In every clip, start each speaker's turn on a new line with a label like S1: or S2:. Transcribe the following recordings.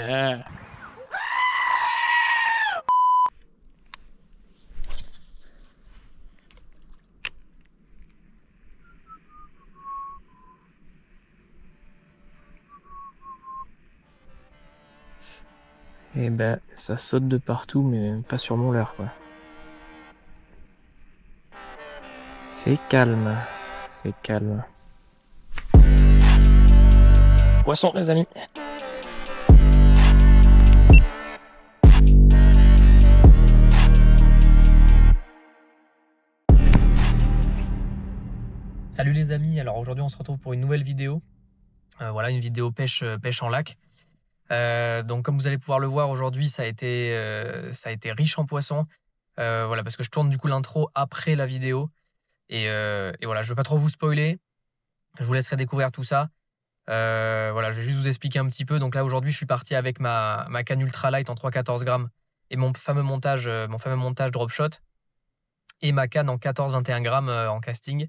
S1: Et ben, ça saute de partout, mais pas sur mon leurre, quoi. C'est calme, c'est calme. Poisson, les amis. Salut les amis, alors aujourd'hui on se retrouve pour une nouvelle vidéo. Voilà, une vidéo pêche en lac. Donc comme vous allez pouvoir le voir aujourd'hui, ça a été riche en poissons. Voilà, parce que je tourne du coup l'intro après la vidéo. Et voilà, je ne veux pas trop vous spoiler. Je vous laisserai découvrir tout ça. Voilà, je vais juste vous expliquer un petit peu. Donc là aujourd'hui, je suis parti avec ma canne ultralight en 3,14 grammes et mon fameux montage drop shot et ma canne en 14,21 grammes en casting.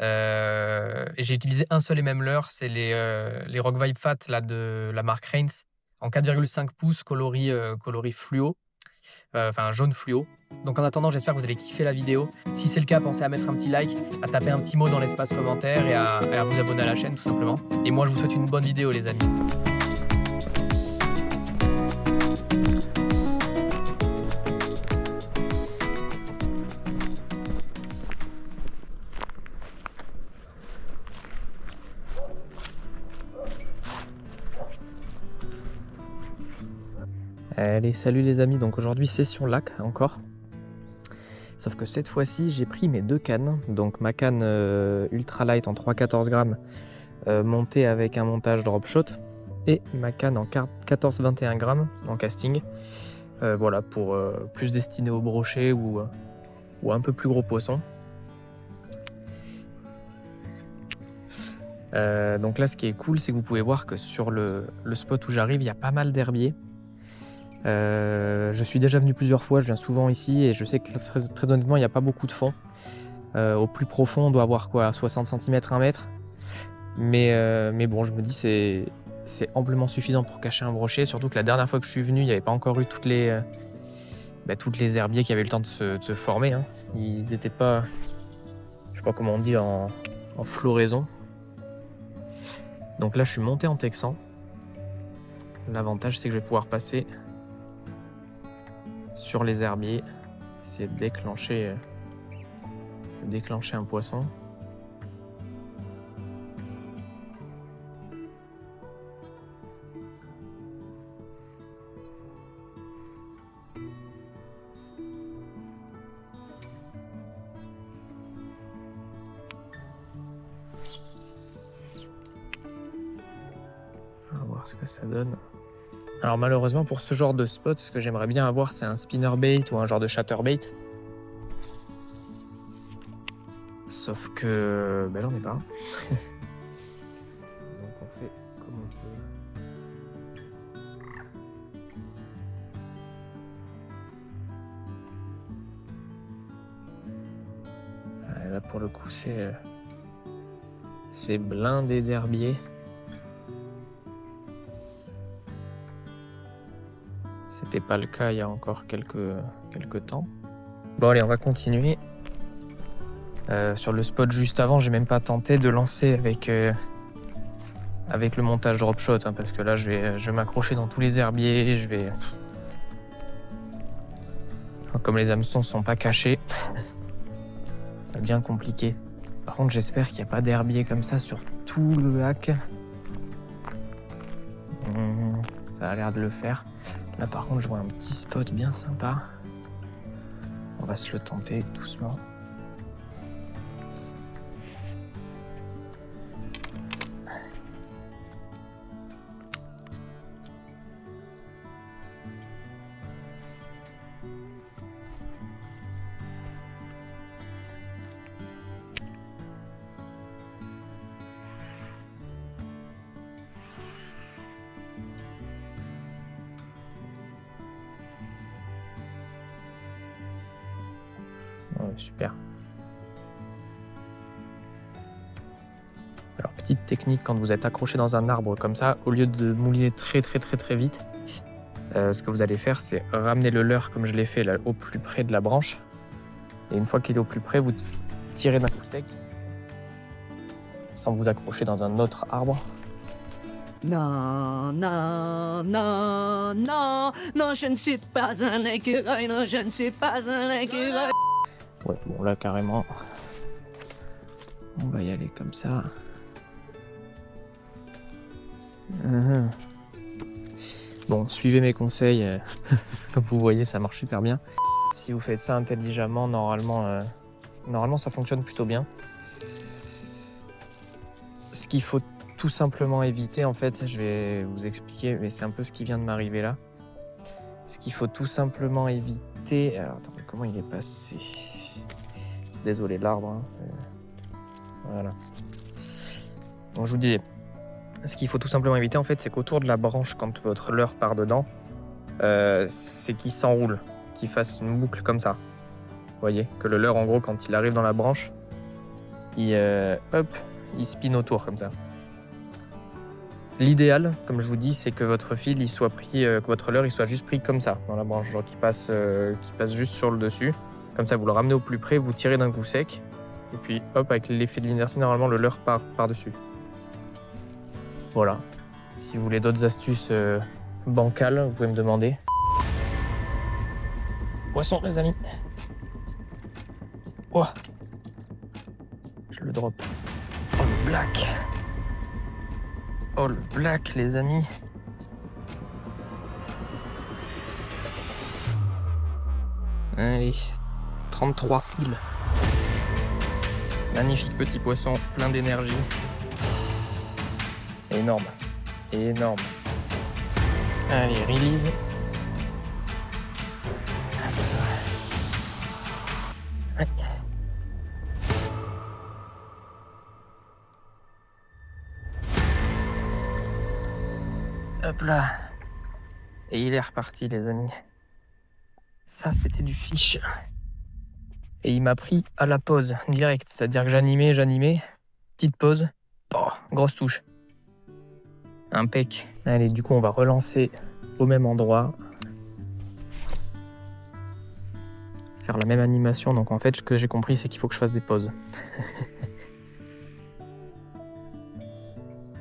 S1: Et j'ai utilisé un seul et même leurre, c'est les Rock Vibe Fat là, de la marque Reigns en 4,5 pouces coloris fluo, enfin jaune fluo. Donc en attendant, j'espère que vous allez kiffer la vidéo. Si c'est le cas, pensez à mettre un petit like, à taper un petit mot dans l'espace commentaire et à vous abonner à la chaîne tout simplement. Et moi, je vous souhaite une bonne vidéo les amis. Allez, salut les amis, donc aujourd'hui session lac encore. Sauf que cette fois-ci, j'ai pris mes deux cannes. Donc ma canne ultralight en 3,14 grammes montée avec un montage drop shot et ma canne en 14,21 grammes en casting. Voilà, pour plus destiné au brochet ou un peu plus gros poisson. Donc là, ce qui est cool, c'est que vous pouvez voir que sur le spot où j'arrive, il y a pas mal d'herbiers. Je suis déjà venu plusieurs fois, je viens souvent ici et je sais que très honnêtement il n'y a pas beaucoup de fond. Au plus profond on doit avoir quoi, 60 cm, 1 mètre. Mais bon, je me dis c'est amplement suffisant pour cacher un brochet, surtout que la dernière fois que je suis venu il n'y avait pas encore eu toutes les herbiers qui avaient eu le temps de se former, hein. Ils n'étaient pas, je sais pas comment on dit, en floraison. Donc là je suis monté en texan. L'avantage c'est que je vais pouvoir passer sur les herbiers, essayer de déclencher un poisson. On va voir ce que ça donne. Alors malheureusement pour ce genre de spot, ce que j'aimerais bien avoir c'est un spinnerbait ou un genre de chatterbait. Sauf que j'en ai pas. Donc on fait comme on peut. Là pour le coup c'est blindé d'herbiers. C'était pas le cas il y a encore quelques temps. Bon allez, on va continuer. Sur le spot juste avant, j'ai même pas tenté de lancer avec le montage drop shot, hein, parce que là je vais m'accrocher dans tous les herbiers, comme les hameçons sont pas cachés, ça devient compliqué. Par contre, j'espère qu'il n'y a pas d'herbier comme ça sur tout le lac. Ça a l'air de le faire. Là par contre, je vois un petit spot bien sympa. On va se le tenter doucement. Ouais, super. Alors petite technique, quand vous êtes accroché dans un arbre comme ça, au lieu de mouliner très vite, Ce que vous allez faire, c'est ramener le leurre comme je l'ai fait là, au plus près de la branche. Et une fois qu'il est au plus près, vous tirez d'un coup sec sans vous accrocher dans un autre arbre.
S2: Non, non, non, non, non, je ne suis pas un écureuil, non, je ne suis pas un écureuil.
S1: Ouais, bon là carrément, on va y aller comme ça. Bon, suivez mes conseils, comme vous voyez ça marche super bien. Si vous faites ça intelligemment, normalement ça fonctionne plutôt bien. Ce qu'il faut tout simplement éviter, en fait, je vais vous expliquer, mais c'est un peu ce qui vient de m'arriver là. Ce qu'il faut tout simplement éviter... Alors attendez, comment il est passé? Désolé l'arbre. Hein. Voilà. Donc je vous disais, ce qu'il faut tout simplement éviter, en fait, c'est qu'autour de la branche, quand votre leurre part dedans, c'est qu'il s'enroule, qu'il fasse une boucle comme ça. Vous voyez, que le leurre, en gros, quand il arrive dans la branche, il spin autour comme ça. L'idéal, comme je vous dis, c'est que votre fil il soit pris, que votre leurre il soit juste pris comme ça dans la branche, genre qu'il passe juste sur le dessus. Comme ça, vous le ramenez au plus près, vous tirez d'un coup sec, et puis hop, avec l'effet de l'inertie, normalement le leurre part par-dessus. Voilà. Si vous voulez d'autres astuces bancales, vous pouvez me demander. Poisson, les amis. Oh. Je le drop. Oh le black. Oh le black, les amis. Allez, 33 fils. Magnifique petit poisson, plein d'énergie. Énorme, énorme. Allez, release. Ouais. Hop là. Et il est reparti, les amis. Ça, c'était du fish. Et il m'a pris à la pause, direct. C'est-à-dire que j'animais. Petite pause. Oh, grosse touche. Impec. Allez, du coup, on va relancer au même endroit. Faire la même animation. Donc, en fait, ce que j'ai compris, c'est qu'il faut que je fasse des pauses.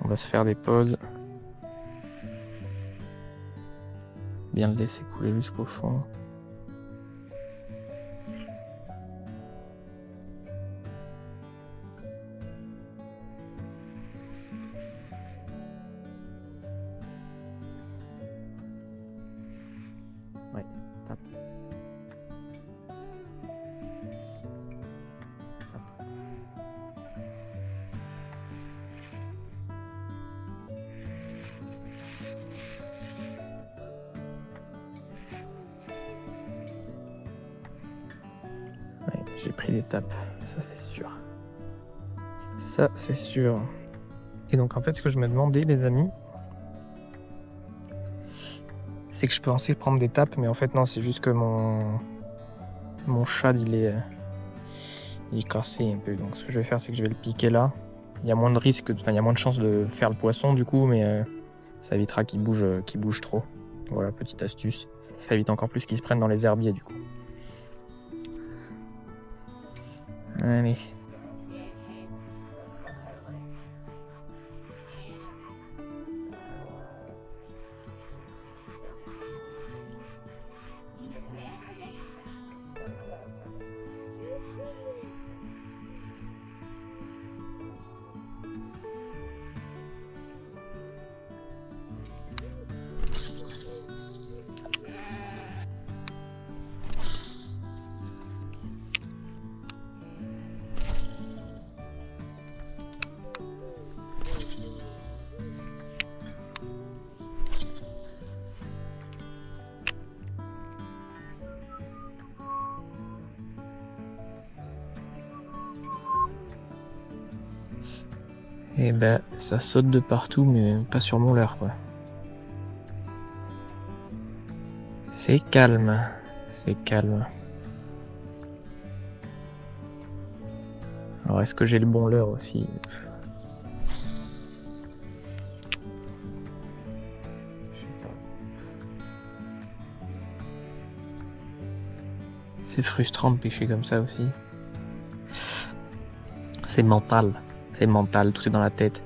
S1: On va se faire des pauses. Bien le laisser couler jusqu'au fond. Ouais, tape. Ouais, j'ai pris des tapes, ça c'est sûr. Ça c'est sûr. Et donc en fait ce que je me demandais les amis, c'est que je pensais prendre des tapes, mais en fait non, c'est juste que mon shad il est cassé un peu. Donc ce que je vais faire, c'est que je vais le piquer là. Il y a moins de risque, enfin il y a moins de chances de faire le poisson du coup, mais ça évitera qu'il bouge trop. Voilà, petite astuce. Ça évite encore plus qu'il se prenne dans les herbiers du coup. Allez. Et ben, ça saute de partout, mais pas sur mon leurre, quoi. C'est calme, c'est calme. Alors, est-ce que j'ai le bon leurre aussi? Je sais pas. C'est frustrant de pêcher comme ça aussi. C'est mental, tout est dans la tête.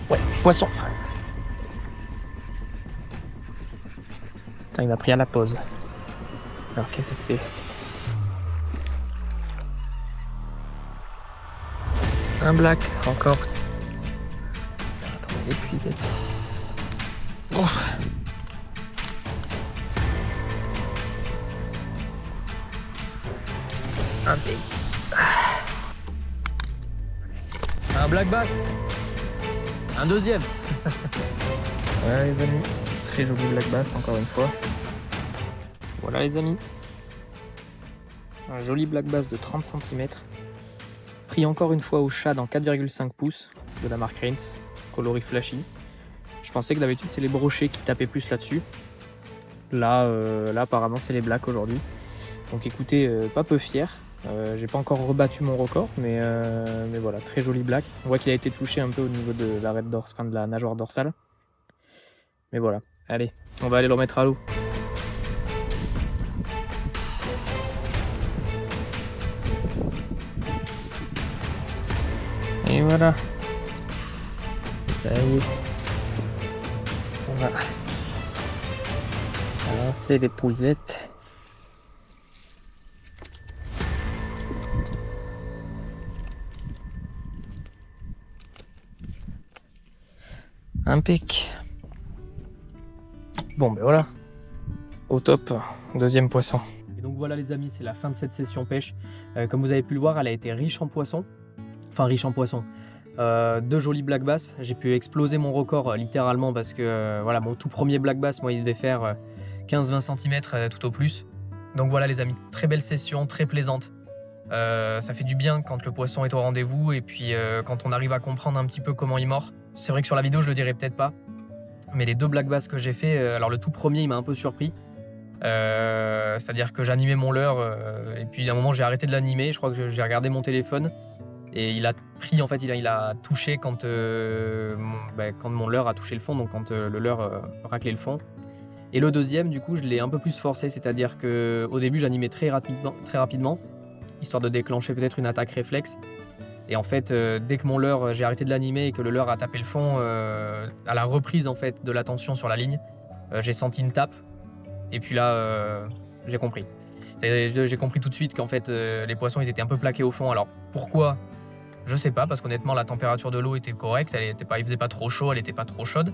S1: Ouais, poisson. Putain, il m'a pris à la pause. Alors qu'est-ce que c'est? Un black, encore. Attends, les puisettes. Oh. Un bait. Un black bass. Un deuxième. Voilà les amis, très joli black bass encore une fois. Voilà les amis, un joli black bass de 30 cm. Pris encore une fois au shad en 4,5 pouces de la marque Rains, coloris flashy. Je pensais que d'habitude c'est les brochets qui tapaient plus là-dessus. Là apparemment c'est les blacks aujourd'hui. Donc écoutez, pas peu fier. J'ai pas encore rebattu mon record, mais voilà, très joli black. On voit qu'il a été touché un peu au niveau de l'arête dorsale, enfin de la nageoire dorsale. Mais voilà, allez, on va aller le remettre à l'eau. Et voilà. Ça y est. On va lancer les pouillettes. Impec. Bon ben voilà, au top, deuxième poisson. Et donc voilà les amis, c'est la fin de cette session pêche. Comme vous avez pu le voir, elle a été riche en poissons. Enfin riche en poissons. Deux jolis black bass. J'ai pu exploser mon record littéralement parce que voilà, mon tout premier black bass, moi il devait faire 15-20 cm tout au plus. Donc voilà les amis, très belle session, très plaisante. Ça fait du bien quand le poisson est au rendez-vous et puis quand on arrive à comprendre un petit peu comment il mord. C'est vrai que sur la vidéo je le dirai peut-être pas, mais les deux black bass que j'ai fait, alors le tout premier il m'a un peu surpris. C'est-à-dire que j'animais mon leurre et puis à un moment j'ai arrêté de l'animer, je crois que j'ai regardé mon téléphone et il a pris, en fait il a touché quand mon leurre a touché le fond, donc quand le leurre raclait le fond. Et le deuxième du coup je l'ai un peu plus forcé, c'est-à-dire qu'au début j'animais très rapidement, histoire de déclencher peut-être une attaque réflexe. Et en fait, dès que mon leurre, j'ai arrêté de l'animer et que le leurre a tapé le fond, à la reprise en fait de la tension sur la ligne, j'ai senti une tape. Et puis là, j'ai compris. J'ai compris tout de suite qu'en fait, les poissons, ils étaient un peu plaqués au fond. Alors pourquoi? Je sais pas, parce qu'honnêtement, la température de l'eau était correcte. Il faisait pas trop chaud, elle était pas trop chaude.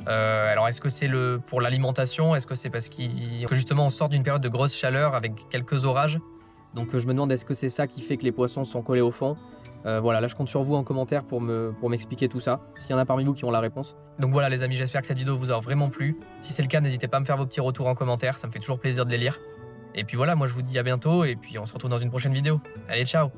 S1: Alors est-ce que c'est pour l'alimentation? Est-ce que c'est parce que justement on sort d'une période de grosse chaleur avec quelques orages? Donc je me demande, est-ce que c'est ça qui fait que les poissons sont collés au fond? Voilà, là je compte sur vous en commentaire pour m'expliquer tout ça, s'il y en a parmi vous qui ont la réponse. Donc voilà les amis, j'espère que cette vidéo vous aura vraiment plu. Si c'est le cas, n'hésitez pas à me faire vos petits retours en commentaire, ça me fait toujours plaisir de les lire. Et puis voilà, moi je vous dis à bientôt et puis on se retrouve dans une prochaine vidéo. Allez, ciao!